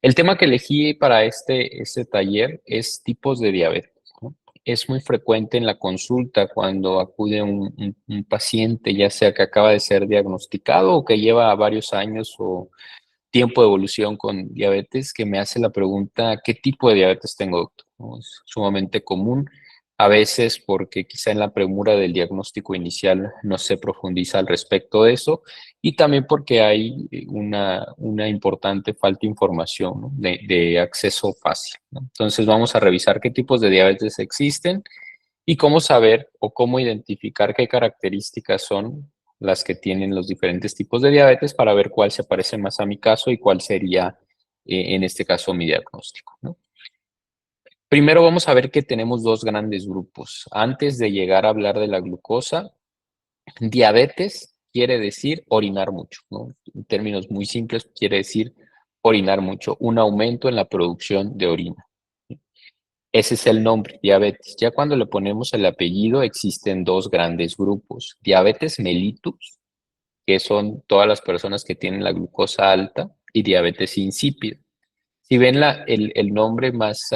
El tema que elegí para este taller es tipos de diabetes, ¿no? Es muy frecuente en la consulta cuando acude un paciente, ya sea que acaba de ser diagnosticado o que lleva varios años o tiempo de evolución con diabetes, que me hace la pregunta: ¿qué tipo de diabetes tengo, doctor? ¿No? Es sumamente común, a veces porque quizá en la premura del diagnóstico inicial no se profundiza al respecto de eso, y también porque hay una importante falta de información, ¿no? De acceso fácil, ¿no? Entonces vamos a revisar qué tipos de diabetes existen y cómo saber o cómo identificar qué características son las que tienen los diferentes tipos de diabetes para ver cuál se parece más a mi caso y cuál sería, en este caso, mi diagnóstico, ¿no? Primero vamos a ver que tenemos dos grandes grupos. Antes de llegar a hablar de la glucosa, diabetes quiere decir orinar mucho, ¿no? En términos muy simples, quiere decir orinar mucho, un aumento en la producción de orina. Ese es el nombre, diabetes. Ya cuando le ponemos el apellido, existen dos grandes grupos: diabetes mellitus, que son todas las personas que tienen la glucosa alta, y diabetes insípida. Si ven el nombre más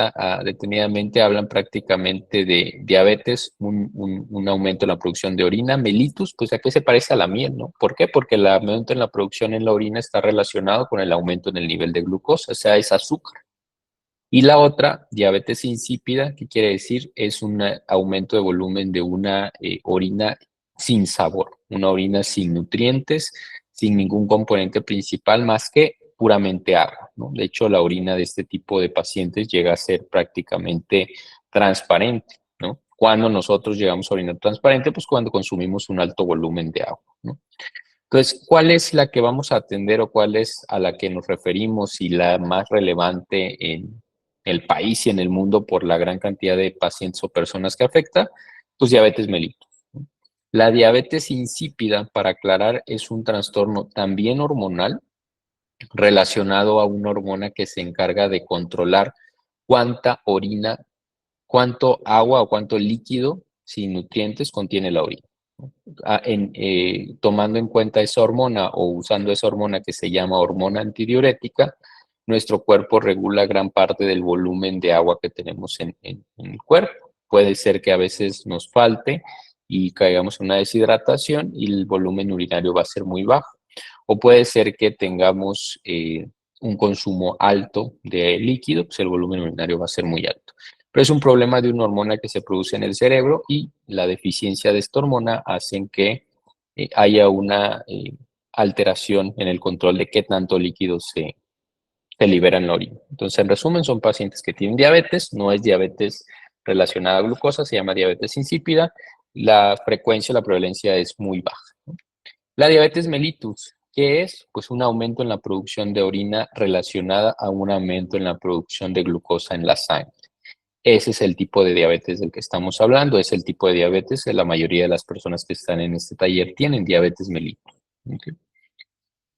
detenidamente, hablan prácticamente de diabetes, un aumento en la producción de orina. Mellitus, pues, ¿a qué se parece? A la miel, ¿no? ¿Por qué? Porque el aumento en la producción en la orina está relacionado con el aumento en el nivel de glucosa, o sea, es azúcar. Y la otra, diabetes insípida, ¿qué quiere decir? Es un aumento de volumen de una orina sin sabor, una orina sin nutrientes, sin ningún componente principal más que puramente agua, ¿no? De hecho, la orina de este tipo de pacientes llega a ser prácticamente transparente, ¿no? Cuando nosotros llegamos a orinar transparente, pues cuando consumimos un alto volumen de agua, ¿no? Entonces, ¿cuál es la que vamos a atender o cuál es a la que nos referimos y la más relevante en el país y en el mundo por la gran cantidad de pacientes o personas que afecta? Pues diabetes mellitus, ¿no? La diabetes insípida, para aclarar, es un trastorno también hormonal relacionado a una hormona que se encarga de controlar cuánta orina, cuánto agua o cuánto líquido sin nutrientes contiene la orina. Tomando en cuenta esa hormona o usando esa hormona que se llama hormona antidiurética, nuestro cuerpo regula gran parte del volumen de agua que tenemos en el cuerpo. Puede ser que a veces nos falte y caigamos en una deshidratación y el volumen urinario va a ser muy bajo. O puede ser que tengamos un consumo alto de líquido, pues el volumen urinario va a ser muy alto. Pero es un problema de una hormona que se produce en el cerebro, y la deficiencia de esta hormona hacen que haya una alteración en el control de qué tanto líquido se libera en la orina. Entonces, en resumen, son pacientes que tienen diabetes, no es diabetes relacionada a glucosa, se llama diabetes insípida. La frecuencia, la prevalencia es muy baja, ¿no? La diabetes mellitus, ¿qué es? Pues un aumento en la producción de orina relacionada a un aumento en la producción de glucosa en la sangre. Ese es el tipo de diabetes del que estamos hablando, es el tipo de diabetes que la mayoría de las personas que están en este taller tienen, diabetes mellitus. ¿Ok?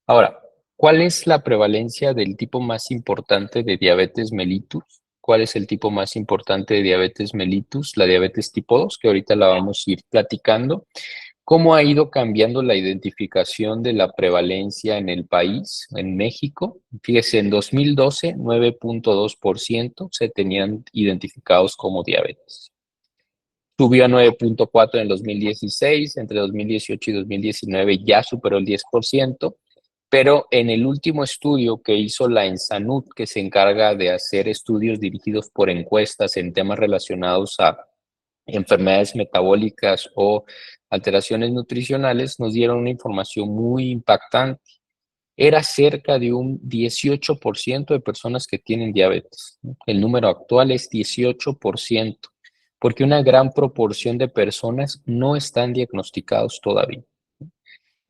Ahora, ¿cuál es la prevalencia del tipo más importante de diabetes mellitus? ¿Cuál es el tipo más importante de diabetes mellitus? La diabetes tipo 2, que ahorita la vamos a ir platicando. ¿Cómo ha ido cambiando la identificación de la prevalencia en el país, en México? Fíjese, en 2012, 9.2% se tenían identificados como diabetes. Subió a 9.4 en el 2016, entre 2018 y 2019 ya superó el 10%, pero en el último estudio que hizo la ENSANUD, que se encarga de hacer estudios dirigidos por encuestas en temas relacionados a enfermedades metabólicas o alteraciones nutricionales, nos dieron una información muy impactante. Era cerca de un 18% de personas que tienen diabetes, ¿no? El número actual es 18%, porque una gran proporción de personas no están diagnosticados todavía.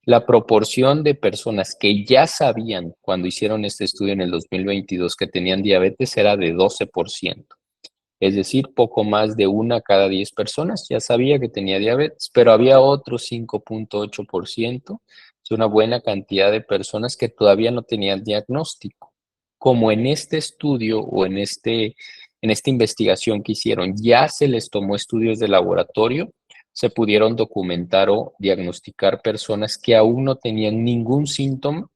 La proporción de personas que ya sabían cuando hicieron este estudio en el 2022 que tenían diabetes era de 12%. Es decir, poco más de una cada 10 personas ya sabía que tenía diabetes, pero había otro 5.8%, es una buena cantidad de personas que todavía no tenían diagnóstico. Como en este estudio o en esta investigación que hicieron, ya se les tomó estudios de laboratorio, se pudieron documentar o diagnosticar personas que aún no tenían ningún síntoma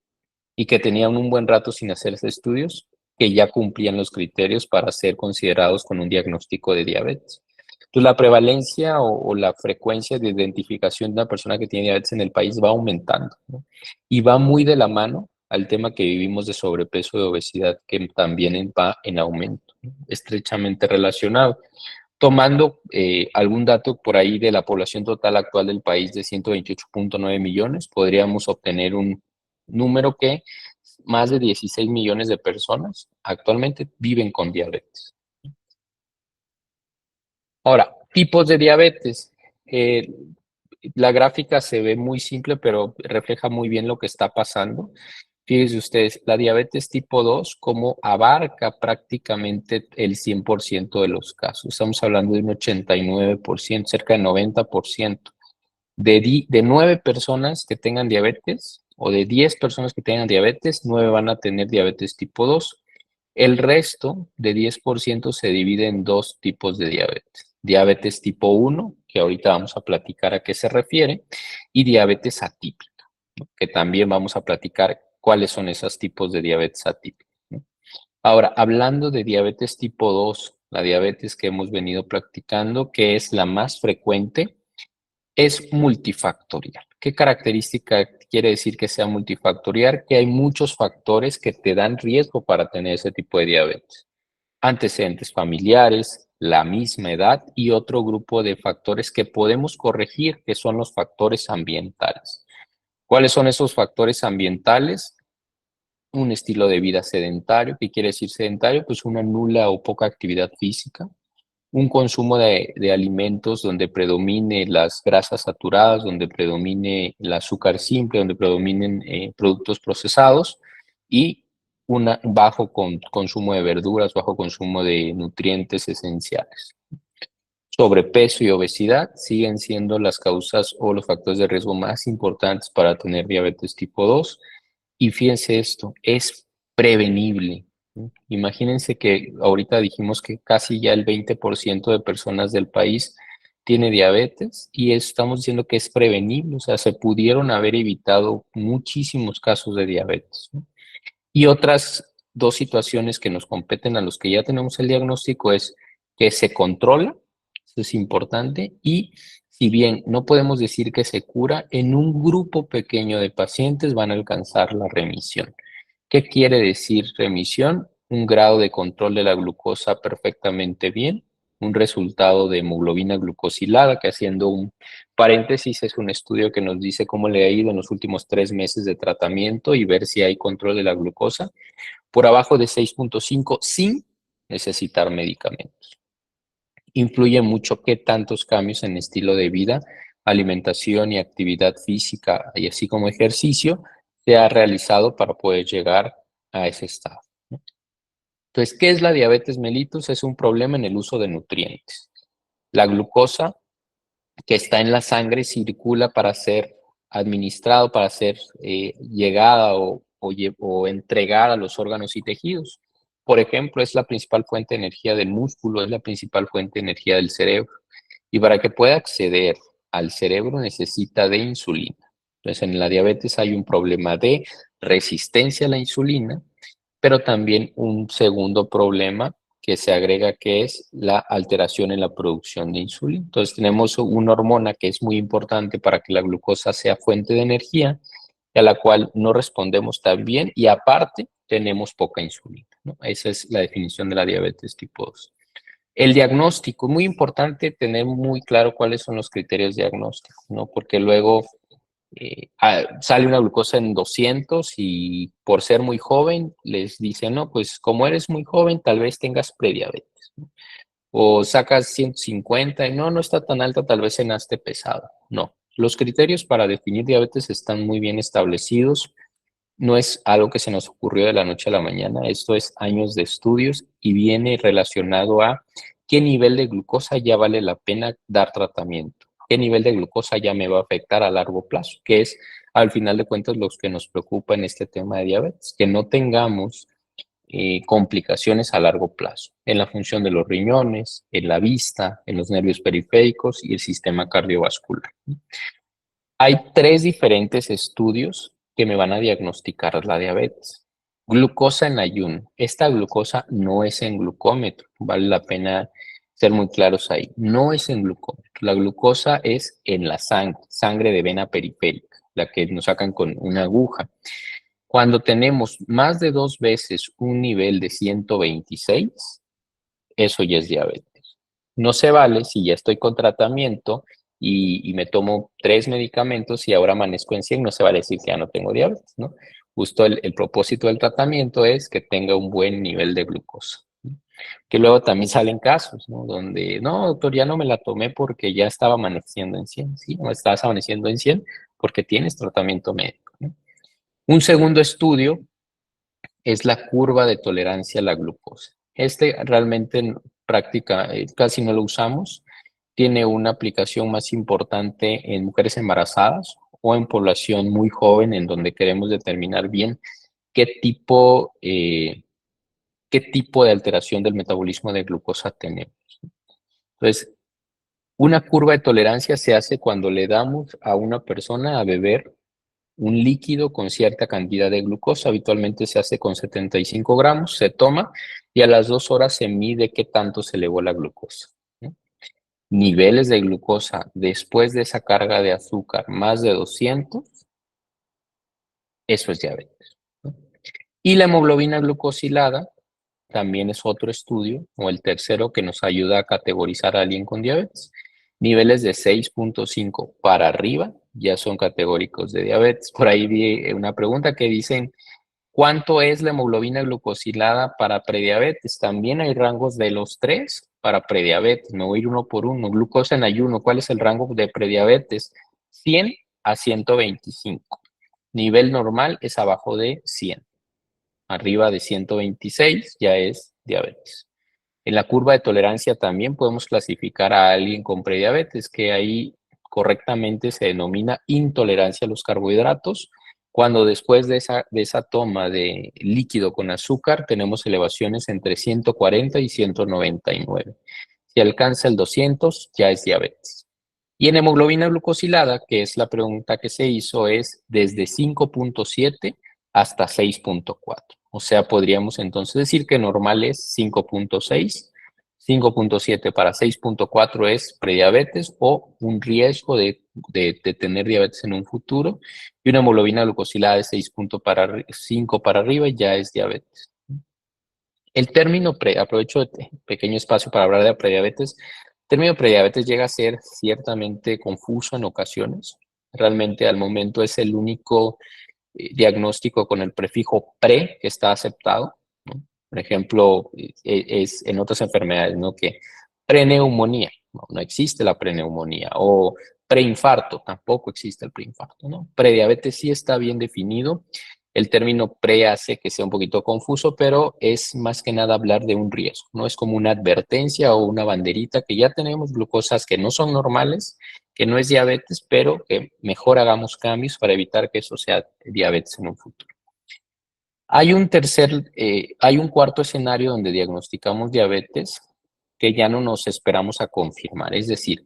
y que tenían un buen rato sin hacerse estudios, que ya cumplían los criterios para ser considerados con un diagnóstico de diabetes. Entonces, la prevalencia o la frecuencia de identificación de una persona que tiene diabetes en el país va aumentando, ¿no? Y va muy de la mano al tema que vivimos de sobrepeso y obesidad, que también va en aumento, ¿no? Estrechamente relacionado. Tomando algún dato por ahí de la población total actual del país de 128.9 millones, podríamos obtener un número que más de 16 millones de personas actualmente viven con diabetes. Ahora, tipos de diabetes. Eh, la gráfica se ve muy simple, pero refleja muy bien lo que está pasando. Fíjense ustedes, la diabetes tipo 2, como abarca prácticamente el 100% de los casos. Estamos hablando de un 89%, cerca del 90%. De 9 personas que tengan diabetes o de 10 personas que tengan diabetes, 9 van a tener diabetes tipo 2. El resto de 10% se divide en dos tipos de diabetes. Diabetes tipo 1, que ahorita vamos a platicar a qué se refiere, y diabetes atípica, ¿no? Que también vamos a platicar cuáles son esos tipos de diabetes atípica, ¿no? Ahora, hablando de diabetes tipo 2, la diabetes que hemos venido practicando, que es la más frecuente, es multifactorial. ¿Qué característica quiere decir que sea multifactorial? Que hay muchos factores que te dan riesgo para tener ese tipo de diabetes. Antecedentes familiares, la misma edad y otro grupo de factores que podemos corregir, que son los factores ambientales. ¿Cuáles son esos factores ambientales? Un estilo de vida sedentario. ¿Qué quiere decir sedentario? Pues una nula o poca actividad física, un consumo de alimentos donde predomine las grasas saturadas, donde predomine el azúcar simple, donde predominen productos procesados y un bajo consumo de verduras, bajo consumo de nutrientes esenciales. Sobrepeso y obesidad siguen siendo las causas o los factores de riesgo más importantes para tener diabetes tipo 2. Y fíjense esto, es prevenible, ¿no? Imagínense que ahorita dijimos que casi ya el 20% de personas del país tiene diabetes y estamos diciendo que es prevenible, o sea, se pudieron haber evitado muchísimos casos de diabetes, ¿no? Y otras dos situaciones que nos competen a los que ya tenemos el diagnóstico es que se controla, eso es importante, y si bien no podemos decir que se cura, en un grupo pequeño de pacientes van a alcanzar la remisión. ¿Qué quiere decir remisión? Un grado de control de la glucosa perfectamente bien, un resultado de hemoglobina glucosilada, que haciendo un paréntesis es un estudio que nos dice cómo le ha ido en los últimos 3 meses de tratamiento y ver si hay control de la glucosa, por abajo de 6.5 sin necesitar medicamentos. Influye mucho qué tantos cambios en estilo de vida, alimentación y actividad física, y así como ejercicio, se ha realizado para poder llegar a ese estado, ¿no? Entonces, ¿qué es la diabetes mellitus? Es un problema en el uso de nutrientes. La glucosa que está en la sangre circula para ser administrado, para ser llegada o entregar a los órganos y tejidos. Por ejemplo, es la principal fuente de energía del músculo, es la principal fuente de energía del cerebro. Y para que pueda acceder al cerebro necesita de insulina. Entonces, en la diabetes hay un problema de resistencia a la insulina, pero también un segundo problema que se agrega, que es la alteración en la producción de insulina. Entonces tenemos una hormona que es muy importante para que la glucosa sea fuente de energía, y a la cual no respondemos tan bien y aparte tenemos poca insulina, ¿no? Esa es la definición de la diabetes tipo 2. El diagnóstico, muy importante tener muy claro cuáles son los criterios diagnósticos, ¿no? Porque luego sale una glucosa en 200 y por ser muy joven les dicen, no, pues como eres muy joven, tal vez tengas prediabetes, ¿no? O sacas 150 y no, no está tan alta, tal vez cenaste pesado. No, los criterios para definir diabetes están muy bien establecidos. No es algo que se nos ocurrió de la noche a la mañana, esto es años de estudios y viene relacionado a qué nivel de glucosa ya vale la pena dar tratamiento, qué nivel de glucosa ya me va a afectar a largo plazo, que es al final de cuentas lo que nos preocupa en este tema de diabetes, que no tengamos complicaciones a largo plazo en la función de los riñones, en la vista, en los nervios periféricos y el sistema cardiovascular. Hay 3 diferentes estudios que me van a diagnosticar la diabetes. Glucosa en ayuno. Esta glucosa no es en glucómetro, vale la pena ser muy claros ahí. No es en glucómetro. La glucosa es en la sangre, sangre de vena periférica, la que nos sacan con una aguja. Cuando tenemos más de 2 veces un nivel de 126, eso ya es diabetes. No se vale si ya estoy con tratamiento y me tomo 3 medicamentos y ahora amanezco en 100, no se vale decir que ya no tengo diabetes, ¿no? Justo el propósito del tratamiento es que tenga un buen nivel de glucosa. Que luego también salen casos, ¿no? Donde, no, doctor, ya no me la tomé porque ya estaba amaneciendo en 100, ¿sí? No estabas amaneciendo en 100 porque tienes tratamiento médico, ¿no? Un segundo estudio es la curva de tolerancia a la glucosa. Este realmente en práctica casi no lo usamos. Tiene una aplicación más importante en mujeres embarazadas o en población muy joven en donde queremos determinar bien qué tipo, eh, qué tipo de alteración del metabolismo de glucosa tenemos. Entonces, una curva de tolerancia se hace cuando le damos a una persona a beber un líquido con cierta cantidad de glucosa, habitualmente se hace con 75 gramos, se toma y a las 2 horas se mide qué tanto se elevó la glucosa, ¿no? Niveles de glucosa después de esa carga de azúcar más de 200, eso es diabetes, ¿no? Y la hemoglobina glucosilada también es otro estudio, o el tercero, que nos ayuda a categorizar a alguien con diabetes. Niveles de 6.5 para arriba ya son categóricos de diabetes. Por ahí vi una pregunta que dicen, ¿cuánto es la hemoglobina glucosilada para prediabetes? También hay rangos de los 3 para prediabetes. Me voy a ir uno por uno. Glucosa en ayuno, ¿cuál es el rango de prediabetes? 100 a 125. Nivel normal es abajo de 100. Arriba de 126 ya es diabetes. En la curva de tolerancia también podemos clasificar a alguien con prediabetes, que ahí correctamente se denomina intolerancia a los carbohidratos, cuando después de esa toma de líquido con azúcar tenemos elevaciones entre 140 y 199. Si alcanza el 200, ya es diabetes. Y en hemoglobina glucosilada, que es la pregunta que se hizo, es desde 5.7 hasta 6.4. O sea, podríamos entonces decir que normal es 5.6, 5.7 para 6.4 es prediabetes o un riesgo de tener diabetes en un futuro, y una hemoglobina glucosilada de 6.5 para arriba ya es diabetes. El término aprovecho este pequeño espacio para hablar de prediabetes. El término prediabetes llega a ser ciertamente confuso en ocasiones. Realmente al momento es el único diagnóstico con el prefijo pre que está aceptado, ¿no? Por ejemplo, es en otras enfermedades, ¿no? Que preneumonía, no, no existe la preneumonía, o preinfarto, tampoco existe el preinfarto, ¿no? Prediabetes sí está bien definido. El término pre hace que sea un poquito confuso, pero es más que nada hablar de un riesgo, ¿no? Es como una advertencia o una banderita que ya tenemos glucosas que no son normales, que no es diabetes, pero que mejor hagamos cambios para evitar que eso sea diabetes en un futuro. Hay un cuarto escenario donde diagnosticamos diabetes que ya no nos esperamos a confirmar. Es decir,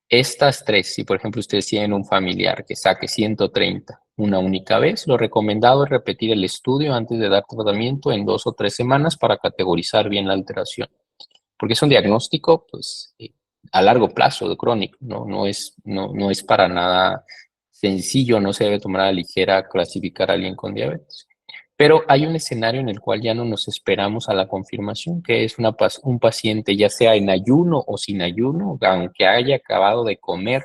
estas tres, si por ejemplo ustedes tienen un familiar que saque 130 una única vez, lo recomendado es repetir el estudio antes de dar tratamiento en 2 o 3 semanas para categorizar bien la alteración. Porque es un diagnóstico, pues, a largo plazo de crónico, ¿no? No es para nada sencillo, no se debe tomar a la ligera clasificar a alguien con diabetes. Pero hay un escenario en el cual ya no nos esperamos a la confirmación, que es un paciente ya sea en ayuno o sin ayuno, aunque haya acabado de comer,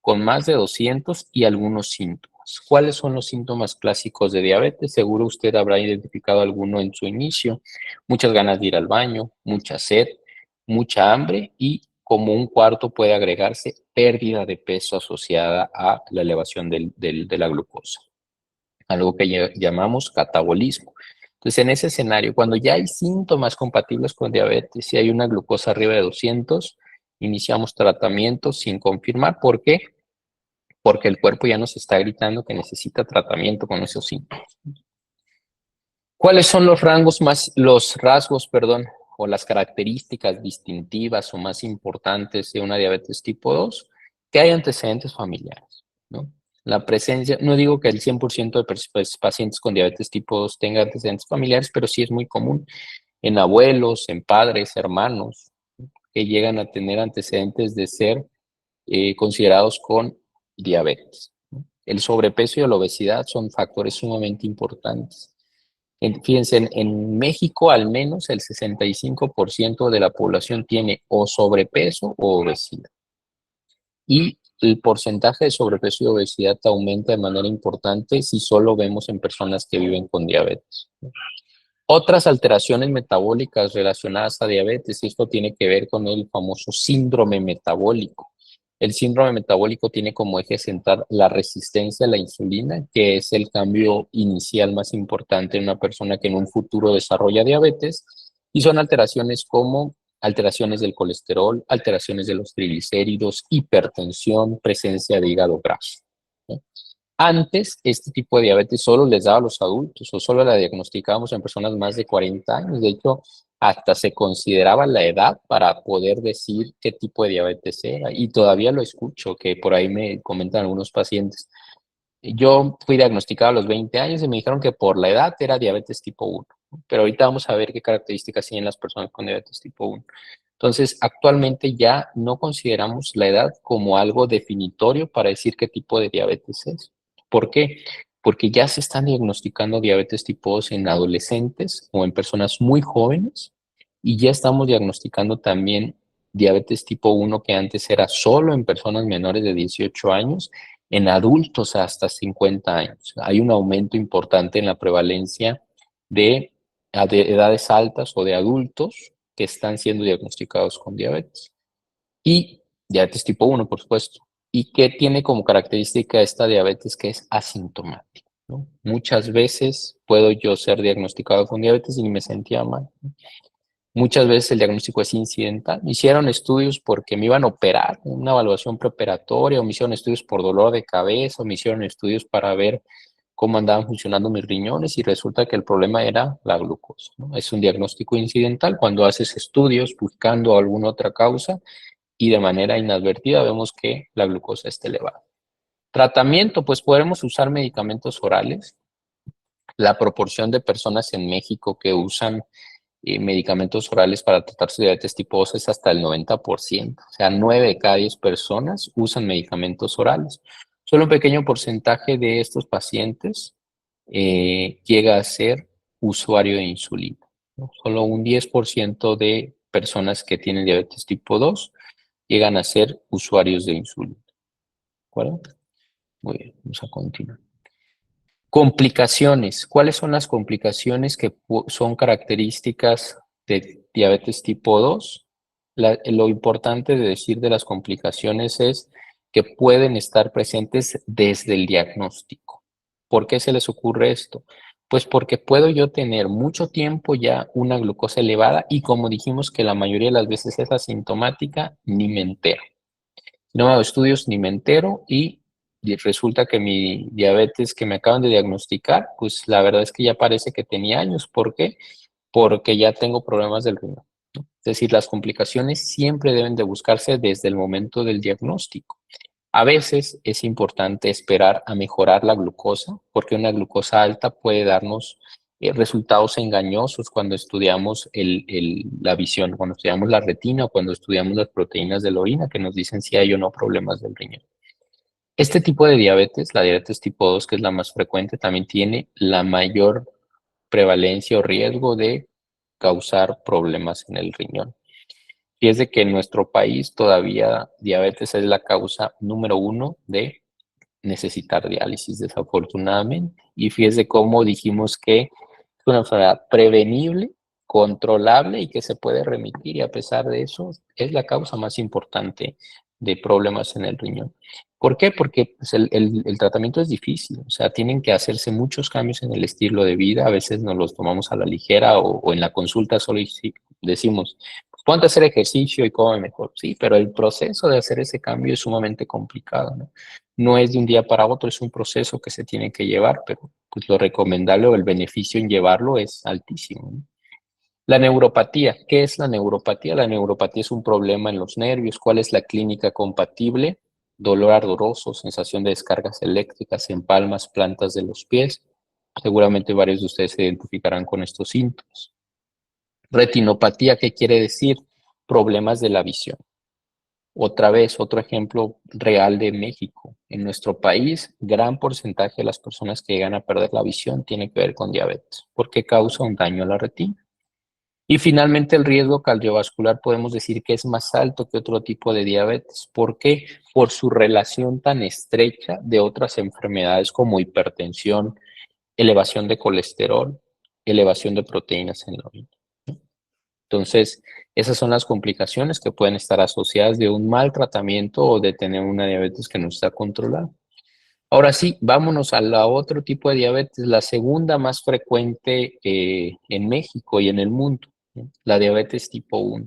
con más de 200 y algunos síntomas. ¿Cuáles son los síntomas clásicos de diabetes? Seguro usted habrá identificado alguno en su inicio: muchas ganas de ir al baño, mucha sed, mucha hambre, y como un cuarto puede agregarse pérdida de peso asociada a la elevación de la glucosa, algo que llamamos catabolismo. Entonces, en ese escenario, cuando ya hay síntomas compatibles con diabetes, si hay una glucosa arriba de 200, iniciamos tratamiento sin confirmar. ¿Por qué? Porque el cuerpo ya nos está gritando que necesita tratamiento con esos síntomas. ¿Cuáles son los rasgos, perdón, o las características distintivas o más importantes de una diabetes tipo 2? Que hay antecedentes familiares, ¿no? La presencia, no digo que el 100% de pacientes con diabetes tipo 2 tengan antecedentes familiares, pero sí es muy común en abuelos, en padres, hermanos, que llegan a tener antecedentes de ser considerados con diabetes. El sobrepeso y la obesidad son factores sumamente importantes. Fíjense, en México al menos el 65% de la población tiene o sobrepeso o obesidad. Y el porcentaje de sobrepeso y obesidad aumenta de manera importante si solo vemos en personas que viven con diabetes. Otras alteraciones metabólicas relacionadas a diabetes, y esto tiene que ver con el famoso síndrome metabólico. El síndrome metabólico tiene como eje central la resistencia a la insulina, que es el cambio inicial más importante en una persona que en un futuro desarrolla diabetes, y son alteraciones como alteraciones del colesterol, alteraciones de los triglicéridos, hipertensión, presencia de hígado graso, ¿no? Antes, este tipo de diabetes solo les daba a los adultos o solo la diagnosticábamos en personas más de 40 años. De hecho, hasta se consideraba la edad para poder decir qué tipo de diabetes era. Y todavía lo escucho, que por ahí me comentan algunos pacientes. Yo fui diagnosticado a los 20 años y me dijeron que por la edad era diabetes tipo 1. Pero ahorita vamos a ver qué características tienen las personas con diabetes tipo 1. Entonces, actualmente ya no consideramos la edad como algo definitorio para decir qué tipo de diabetes es. ¿Por qué? Porque ya se están diagnosticando diabetes tipo 2 en adolescentes o en personas muy jóvenes y ya estamos diagnosticando también diabetes tipo 1 que antes era solo en personas menores de 18 años, en adultos hasta 50 años. Hay un aumento importante en la prevalencia de edades altas o de adultos que están siendo diagnosticados con diabetes. Y diabetes tipo 1, por supuesto. ¿Y qué tiene como característica esta diabetes? Que es asintomática, ¿no? Muchas veces puedo yo ser diagnosticado con diabetes y ni me sentía mal, ¿no? Muchas veces el diagnóstico es incidental. Me hicieron estudios porque me iban a operar, una evaluación preoperatoria, o me hicieron estudios por dolor de cabeza, o me hicieron estudios para ver cómo andaban funcionando mis riñones y resulta que el problema era la glucosa, ¿no? Es un diagnóstico incidental cuando haces estudios buscando alguna otra causa y de manera inadvertida vemos que la glucosa está elevada. Tratamiento, pues podemos usar medicamentos orales. La proporción de personas en México que usan medicamentos orales para tratar su diabetes tipo 2 es hasta el 90%. O sea, 9 de cada 10 personas usan medicamentos orales. Solo un pequeño porcentaje de estos pacientes llega a ser usuario de insulina, ¿no? Solo un 10% de personas que tienen diabetes tipo 2 llegan a ser usuarios de insulina. ¿De acuerdo? Muy bien, vamos a continuar. Complicaciones. ¿Cuáles son las complicaciones que son características de diabetes tipo 2? Lo importante de decir de las complicaciones es que pueden estar presentes desde el diagnóstico. ¿Por qué se les ocurre esto? Pues porque puedo yo tener mucho tiempo ya una glucosa elevada y como dijimos que la mayoría de las veces es asintomática, ni me entero. No hago estudios ni me entero y resulta que mi diabetes que me acaban de diagnosticar, pues la verdad es que ya parece que tenía años. ¿Por qué? Porque ya tengo problemas del riñón, ¿no? Es decir, las complicaciones siempre deben de buscarse desde el momento del diagnóstico. A veces es importante esperar a mejorar la glucosa, porque una glucosa alta puede darnos resultados engañosos cuando estudiamos la visión, cuando estudiamos la retina o cuando estudiamos las proteínas de la orina, que nos dicen si hay o no problemas del riñón. Este tipo de diabetes, la diabetes tipo 2, que es la más frecuente, también tiene la mayor prevalencia o riesgo de causar problemas en el riñón. Y es de que en nuestro país todavía diabetes es la causa número 1 de necesitar diálisis, desafortunadamente. Y fíjese cómo dijimos que es una enfermedad prevenible, controlable y que se puede remitir, y a pesar de eso, es la causa más importante de problemas en el riñón. ¿Por qué? Porque pues, el tratamiento es difícil, o sea, tienen que hacerse muchos cambios en el estilo de vida, a veces nos los tomamos a la ligera o en la consulta solo decimos, pues, ponte a hacer ejercicio y come mejor. Sí, pero el proceso de hacer ese cambio es sumamente complicado, ¿no? No es de un día para otro, es un proceso que se tiene que llevar, pero pues lo recomendable o el beneficio en llevarlo es altísimo, ¿no? La neuropatía. ¿Qué es la neuropatía? La neuropatía es un problema en los nervios. ¿Cuál es la clínica compatible? dolor ardoroso, sensación de descargas eléctricas en palmas, plantas de los pies. Seguramente varios de ustedes se identificarán con estos síntomas. Retinopatía, ¿qué quiere decir? Problemas de la visión. Otra vez, otro ejemplo real de México. En nuestro país, gran porcentaje de las personas que llegan a perder la visión tiene que ver con diabetes, porque causa un daño a la retina. Y finalmente, el riesgo cardiovascular podemos decir que es más alto que otro tipo de diabetes. ¿Por qué? Por su relación tan estrecha de otras enfermedades como hipertensión, elevación de colesterol, elevación de proteínas en la orina. Entonces, esas son las complicaciones que pueden estar asociadas de un mal tratamiento o de tener una diabetes que no está controlada. Ahora sí, vámonos a la otro tipo de diabetes, la segunda más frecuente en México y en el mundo, ¿no? La diabetes tipo 1.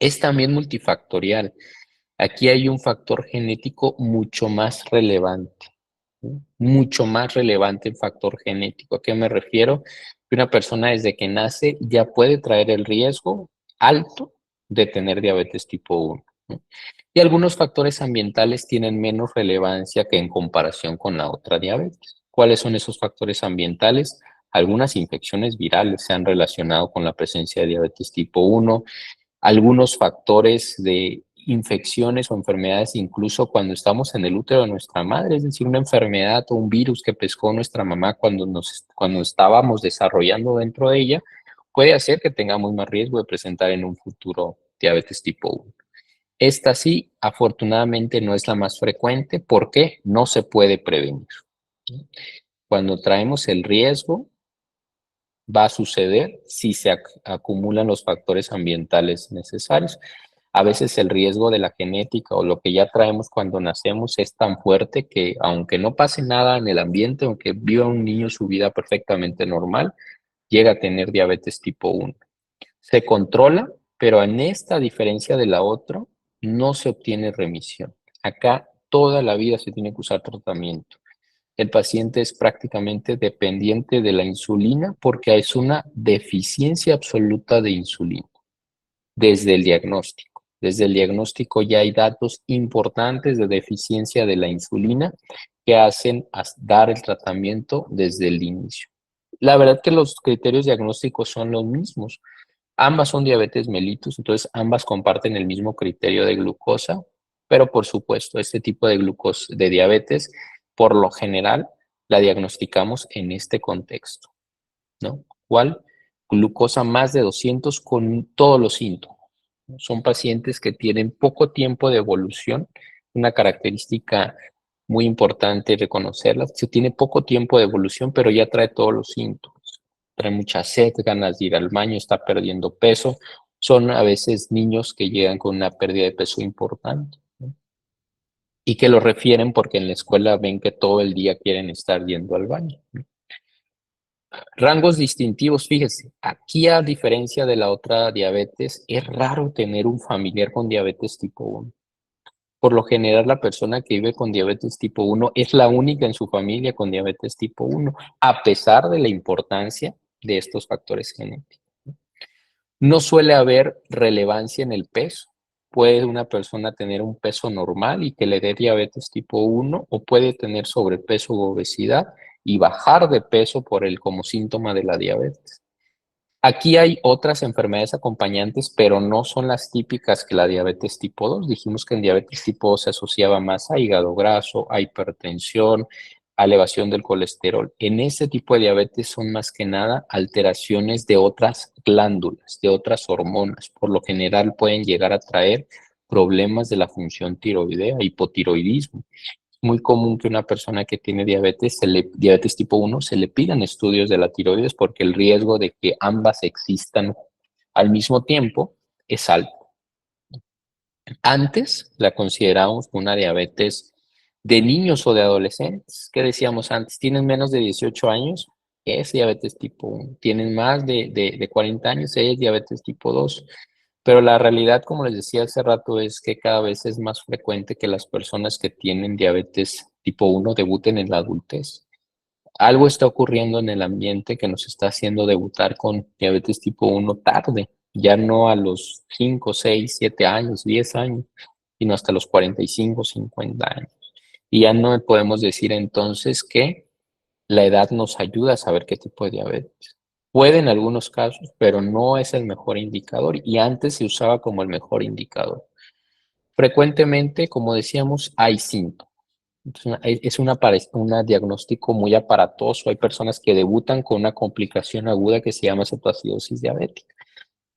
Es también multifactorial. Aquí hay un factor genético mucho más relevante, ¿no? Mucho más relevante el factor genético. ¿A qué me refiero? Que una persona desde que nace ya puede traer el riesgo alto de tener diabetes tipo 1, ¿no? Y algunos factores ambientales tienen menos relevancia que en comparación con la otra diabetes. ¿Cuáles son esos factores ambientales? Algunas infecciones virales se han relacionado con la presencia de diabetes tipo 1, algunos factores de infecciones o enfermedades incluso cuando estamos en el útero de nuestra madre, es decir, una enfermedad o un virus que pescó nuestra mamá cuando estábamos desarrollando dentro de ella, puede hacer que tengamos más riesgo de presentar en un futuro diabetes tipo 1. Esta sí, afortunadamente no es la más frecuente porque no se puede prevenir. Cuando traemos el riesgo, va a suceder si se acumulan los factores ambientales necesarios. A veces el riesgo de la genética o lo que ya traemos cuando nacemos es tan fuerte que aunque no pase nada en el ambiente, aunque viva un niño su vida perfectamente normal, llega a tener diabetes tipo 1. Se controla, pero en esta diferencia de la otra, no se obtiene remisión. Acá toda la vida se tiene que usar tratamiento. El paciente es prácticamente dependiente de la insulina porque es una deficiencia absoluta de insulina desde el diagnóstico. Desde el diagnóstico ya hay datos importantes de deficiencia de la insulina que hacen dar el tratamiento desde el inicio. La verdad que los criterios diagnósticos son los mismos. Ambas son diabetes mellitus, entonces ambas comparten el mismo criterio de glucosa, pero por supuesto, este tipo de glucosa de diabetes, por lo general, la diagnosticamos en este contexto, ¿no? ¿Cuál? Glucosa más de 200 con todos los síntomas. Son pacientes que tienen poco tiempo de evolución, una característica muy importante reconocerla. Se tiene poco tiempo de evolución, pero ya trae todos los síntomas. Trae mucha sed, ganas de ir al baño, está perdiendo peso. Son a veces niños que llegan con una pérdida de peso importante, ¿no? Y que lo refieren porque en la escuela ven que todo el día quieren estar yendo al baño, ¿no? Rangos distintivos, fíjese, aquí a diferencia de la otra diabetes, es raro tener un familiar con diabetes tipo 1. Por lo general, la persona que vive con diabetes tipo 1 es la única en su familia con diabetes tipo 1, a pesar de la importancia de estos factores genéticos. No suele haber relevancia en el peso. Puede una persona tener un peso normal y que le dé diabetes tipo 1 o puede tener sobrepeso u obesidad y bajar de peso como síntoma de la diabetes. Aquí hay otras enfermedades acompañantes, pero no son las típicas que la diabetes tipo 2. Dijimos que en diabetes tipo 2 se asociaba más a hígado graso, a hipertensión, a elevación del colesterol. En este tipo de diabetes son más que nada alteraciones de otras glándulas, de otras hormonas. Por lo general pueden llegar a traer problemas de la función tiroidea, hipotiroidismo. Muy común que una persona que tiene diabetes tipo 1 se le pidan estudios de la tiroides porque el riesgo de que ambas existan al mismo tiempo es alto. Antes la considerábamos una diabetes de niños o de adolescentes. ¿Qué decíamos antes? ¿Tienen menos de 18 años? Es diabetes tipo 1. ¿Tienen más de 40 años? Es diabetes tipo 2. Pero la realidad, como les decía hace rato, es que cada vez es más frecuente que las personas que tienen diabetes tipo 1 debuten en la adultez. Algo está ocurriendo en el ambiente que nos está haciendo debutar con diabetes tipo 1 tarde, ya no a los 5, 6, 7 años, 10 años. sino hasta los 45, 50 años. Y ya no podemos decir entonces que la edad nos ayuda a saber qué tipo de diabetes. Puede en algunos casos, pero no es el mejor indicador y antes se usaba como el mejor indicador. Frecuentemente, como decíamos, hay síntomas. Es un diagnóstico muy aparatoso. Hay personas que debutan con una complicación aguda que se llama cetoacidosis diabética.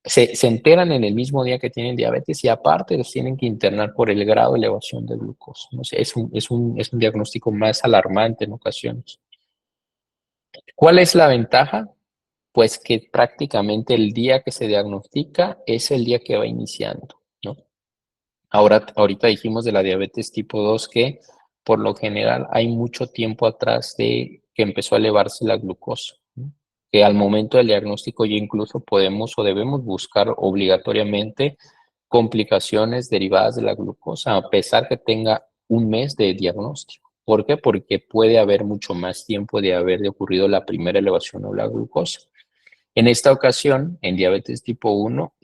Se enteran en el mismo día que tienen diabetes y aparte los tienen que internar por el grado de elevación de glucosa. ¿No? Es un diagnóstico más alarmante en ocasiones. ¿Cuál es la ventaja? Pues que prácticamente el día que se diagnostica es el día que va iniciando, ¿no? Ahorita dijimos de la diabetes tipo 2 que por lo general hay mucho tiempo atrás de que empezó a elevarse la glucosa, ¿no? Que al momento del diagnóstico ya incluso podemos o debemos buscar obligatoriamente complicaciones derivadas de la glucosa, a pesar que tenga un mes de diagnóstico. ¿Por qué? Porque puede haber mucho más tiempo de haber ocurrido la primera elevación de la glucosa. En esta ocasión, en diabetes tipo 1,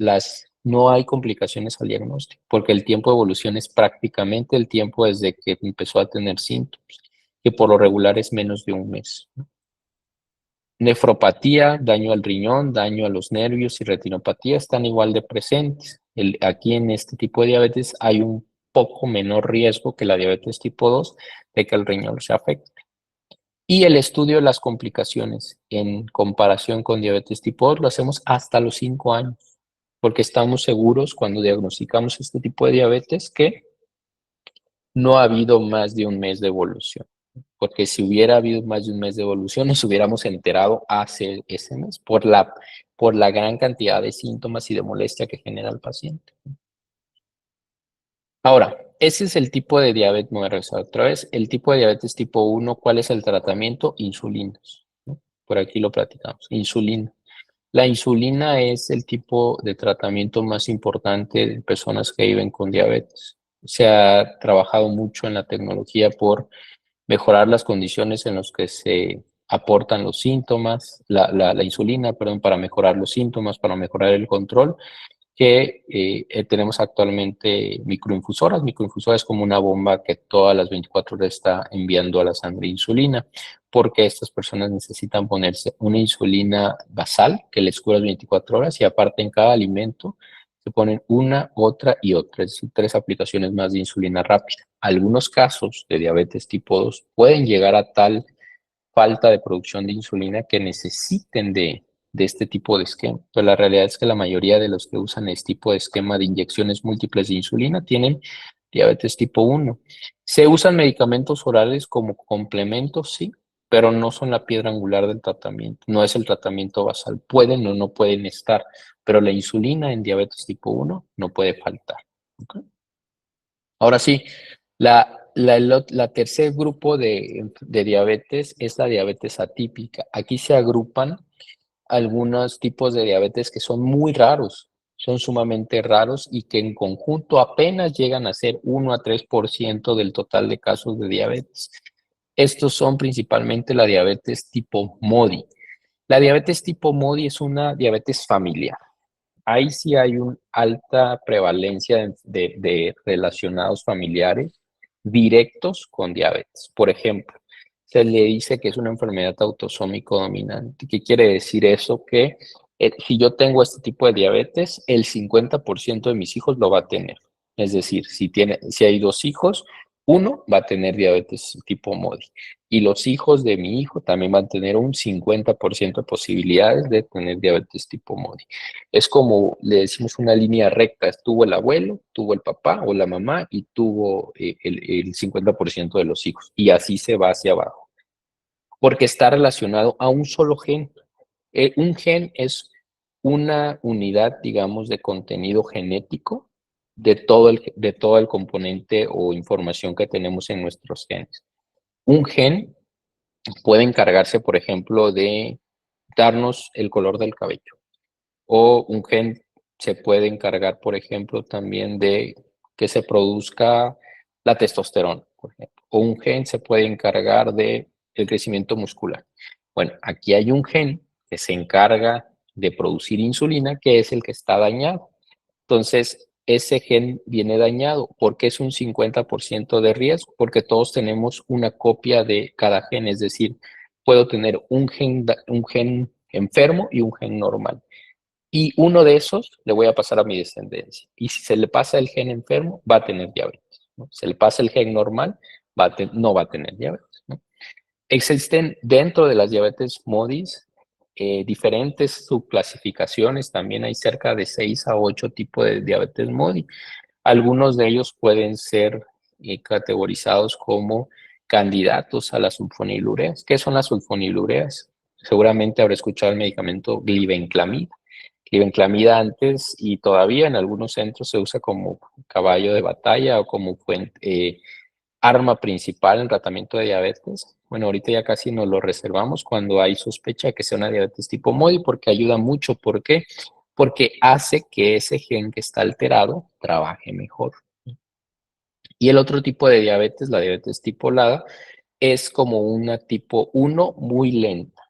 no hay complicaciones al diagnóstico, porque el tiempo de evolución es prácticamente el tiempo desde que empezó a tener síntomas, que por lo regular es menos de un mes. Nefropatía, daño al riñón, daño a los nervios y retinopatía están igual de presentes. Aquí en este tipo de diabetes hay un poco menor riesgo que la diabetes tipo 2 de que el riñón se afecte. Y el estudio de las complicaciones en comparación con diabetes tipo 2 lo hacemos hasta los 5 años, porque estamos seguros cuando diagnosticamos este tipo de diabetes que no ha habido más de un mes de evolución. Porque si hubiera habido más de un mes de evolución, nos hubiéramos enterado hace ese mes por la gran cantidad de síntomas y de molestia que genera el paciente. Ahora, ese es el tipo de diabetes, me voy a regresar otra vez, el tipo de diabetes tipo 1, ¿cuál es el tratamiento? Insulinas, ¿no? Por aquí lo platicamos, insulina. La insulina es el tipo de tratamiento más importante en personas que viven con diabetes. Se ha trabajado mucho en la tecnología por mejorar las condiciones en las que se aportan los síntomas, la insulina, perdón, para mejorar los síntomas, para mejorar el control, que tenemos actualmente microinfusoras. Microinfusora es como una bomba que todas las 24 horas está enviando a la sangre insulina, porque estas personas necesitan ponerse una insulina basal que les cura las 24 horas y aparte en cada alimento se ponen una, otra y otra, es decir, 3 aplicaciones más de insulina rápida. Algunos casos de diabetes tipo 2 pueden llegar a tal falta de producción de insulina que necesiten de este tipo de esquema. Pero la realidad es que la mayoría de los que usan este tipo de esquema de inyecciones múltiples de insulina tienen diabetes tipo 1. Se usan medicamentos orales como complementos, sí, pero no son la piedra angular del tratamiento. No es el tratamiento basal. Pueden o no pueden estar, pero la insulina en diabetes tipo 1 no puede faltar. ¿Okay? Ahora sí, la tercer grupo de diabetes es la diabetes atípica. Aquí se agrupan algunos tipos de diabetes que son muy raros, son sumamente raros y que en conjunto apenas llegan a ser 1 a 3% del total de casos de diabetes. Estos son principalmente la diabetes tipo MODI. La diabetes tipo MODI es una diabetes familiar. Ahí sí hay una alta prevalencia de relacionados familiares directos con diabetes. Por ejemplo, se le dice que es una enfermedad autosómico dominante. ¿Qué quiere decir eso? Que si yo tengo este tipo de diabetes, el 50% de mis hijos lo va a tener. Es decir, si hay 2 hijos, uno va a tener diabetes tipo MODI. Y los hijos de mi hijo también van a tener un 50% de posibilidades de tener diabetes tipo MODI. Es como le decimos una línea recta. Tuvo el abuelo, tuvo el papá o la mamá y tuvo el 50% de los hijos. Y así se va hacia abajo. Porque está relacionado a un solo gen. Un gen es una unidad, digamos, de contenido genético de todo el componente o información que tenemos en nuestros genes. Un gen puede encargarse, por ejemplo, de darnos el color del cabello. O un gen se puede encargar, por ejemplo, también de que se produzca la testosterona, por ejemplo. O un gen se puede encargar de el crecimiento muscular. Bueno, aquí hay un gen que se encarga de producir insulina, que es el que está dañado. Entonces, ese gen viene dañado. ¿Por qué es un 50% de riesgo? Porque todos tenemos una copia de cada gen, es decir, puedo tener un gen enfermo y un gen normal. Y uno de esos le voy a pasar a mi descendencia. Y si se le pasa el gen enfermo, va a tener diabetes, ¿no? Se le pasa el gen normal, no va a tener diabetes, ¿no? Existen dentro de las diabetes MODIS diferentes subclasificaciones. También hay cerca de 6 a 8 tipos de diabetes MODI. Algunos de ellos pueden ser categorizados como candidatos a las sulfonilureas. ¿Qué son las sulfonilureas? Seguramente habrá escuchado el medicamento glibenclamida. Glibenclamida antes y todavía en algunos centros se usa como caballo de batalla o como arma principal en tratamiento de diabetes. Bueno, ahorita ya casi nos lo reservamos cuando hay sospecha de que sea una diabetes tipo MODI porque ayuda mucho. ¿Por qué? Porque hace que ese gen que está alterado trabaje mejor. Y el otro tipo de diabetes, la diabetes tipo LADA, es como una tipo 1 muy lenta,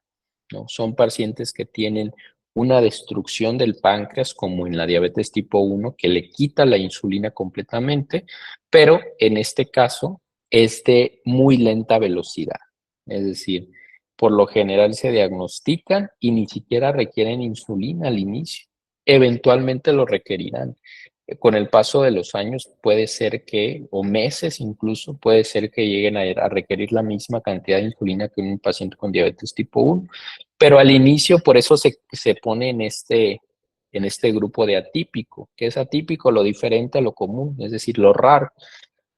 ¿no? Son pacientes que tienen una destrucción del páncreas, como en la diabetes tipo 1, que le quita la insulina completamente, pero en este caso es de muy lenta velocidad. Es decir, por lo general se diagnostican y ni siquiera requieren insulina al inicio. Eventualmente lo requerirán. Con el paso de los años puede ser que, o meses incluso, puede ser que lleguen a requerir la misma cantidad de insulina que un paciente con diabetes tipo 1. Pero al inicio, por eso se pone en este grupo de atípico, que es atípico, lo diferente a lo común, es decir, lo raro.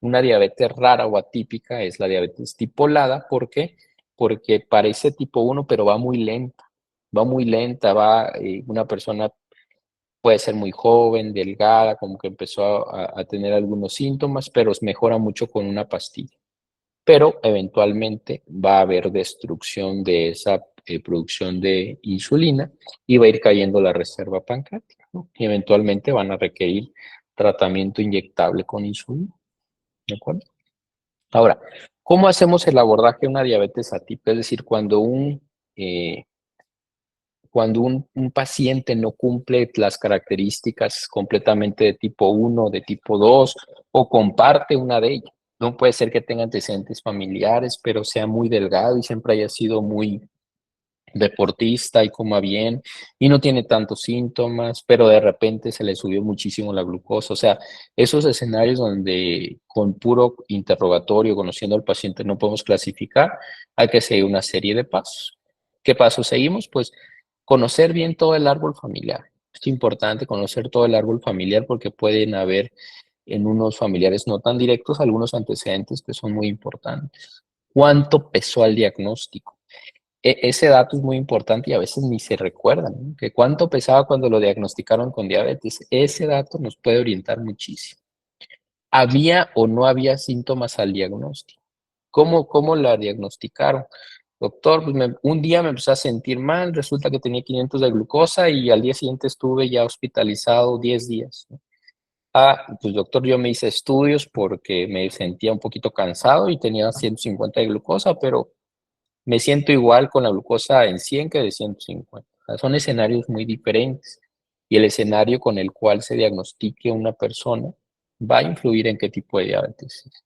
Una diabetes rara o atípica es la diabetes tipo LADA. ¿Por qué? Porque parece tipo 1, pero va muy lenta. Va muy lenta, una persona puede ser muy joven, delgada, como que empezó a tener algunos síntomas, pero mejora mucho con una pastilla. Pero eventualmente va a haber destrucción de esa producción de insulina y va a ir cayendo la reserva pancreática, ¿no? Y eventualmente van a requerir tratamiento inyectable con insulina, ¿de acuerdo? Ahora, ¿cómo hacemos el abordaje de una diabetes atípica? Es decir, eh, cuando un paciente no cumple las características completamente de tipo 1, de tipo 2, o comparte una de ellas. No puede ser que tenga antecedentes familiares, pero sea muy delgado y siempre haya sido muy deportista y coma bien y no tiene tantos síntomas, pero de repente se le subió muchísimo la glucosa. O sea, esos escenarios donde con puro interrogatorio, conociendo al paciente, no podemos clasificar, hay que seguir una serie de pasos. ¿Qué pasos seguimos? Pues conocer bien todo el árbol familiar. Es importante conocer todo el árbol familiar porque pueden haber en unos familiares no tan directos algunos antecedentes que son muy importantes. ¿Cuánto pesó al diagnóstico? Ese dato es muy importante y a veces ni se recuerdan, ¿no? Que cuánto pesaba cuando lo diagnosticaron con diabetes. Ese dato nos puede orientar muchísimo. ¿Había o no había síntomas al diagnóstico? ¿Cómo la diagnosticaron? Doctor, pues un día me empecé a sentir mal, resulta que tenía 500 de glucosa y al día siguiente estuve ya hospitalizado 10 días, ¿no? Pues doctor, yo me hice estudios porque me sentía un poquito cansado y tenía 150 de glucosa, pero me siento igual con la glucosa en 100 que de 150. O sea, son escenarios muy diferentes y el escenario con el cual se diagnostique una persona va a influir en qué tipo de diabetes es.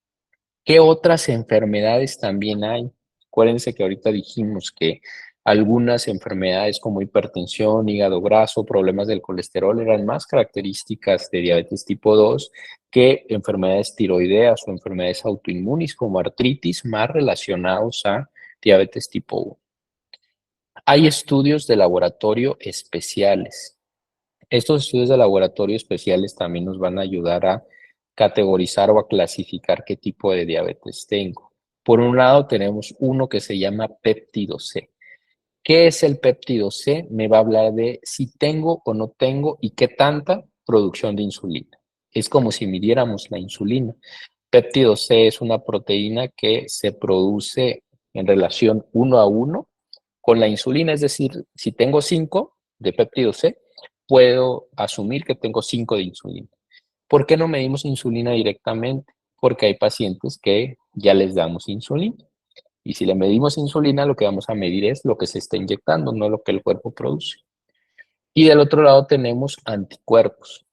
¿Qué otras enfermedades también hay? Acuérdense que ahorita dijimos que algunas enfermedades como hipertensión, hígado graso, problemas del colesterol eran más características de diabetes tipo 2 que enfermedades tiroideas o enfermedades autoinmunes como artritis más relacionados a diabetes tipo 1. Hay estudios de laboratorio especiales. Estos estudios de laboratorio especiales también nos van a ayudar a categorizar o a clasificar qué tipo de diabetes tengo. Por un lado, tenemos uno que se llama péptido C. ¿Qué es el péptido C? Me va a hablar de si tengo o no tengo y qué tanta producción de insulina. Es como si midiéramos la insulina. Péptido C es una proteína que se produce en relación 1 a 1 con la insulina, es decir, si tengo 5 de péptido C, puedo asumir que tengo 5 de insulina. ¿Por qué no medimos insulina directamente? Porque hay pacientes que ya les damos insulina. Y si le medimos insulina, lo que vamos a medir es lo que se está inyectando, no lo que el cuerpo produce. Y del otro lado tenemos anticuerpos.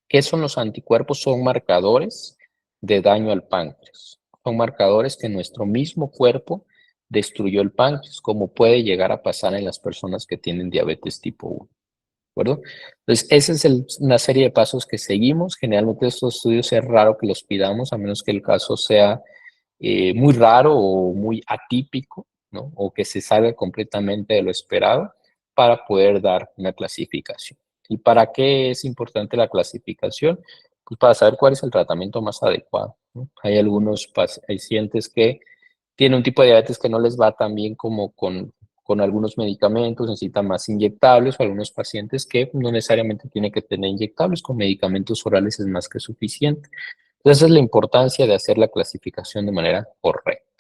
¿Qué son los anticuerpos? Son marcadores de daño al páncreas. Son marcadores que nuestro mismo cuerpo destruyó el páncreas, como puede llegar a pasar en las personas que tienen diabetes tipo 1. ¿De acuerdo? Entonces, esa es una serie de pasos que seguimos. Generalmente estos estudios es raro que los pidamos, a menos que el caso sea muy raro o muy atípico, ¿no? O que se salga completamente de lo esperado para poder dar una clasificación. ¿Y para qué es importante la clasificación? Pues para saber cuál es el tratamiento más adecuado, ¿no? Hay algunos pacientes que tienen un tipo de diabetes que no les va tan bien como con algunos medicamentos, necesitan más inyectables, o algunos pacientes que no necesariamente tienen que tener inyectables, con medicamentos orales es más que suficiente. Entonces, esa es la importancia de hacer la clasificación de manera correcta.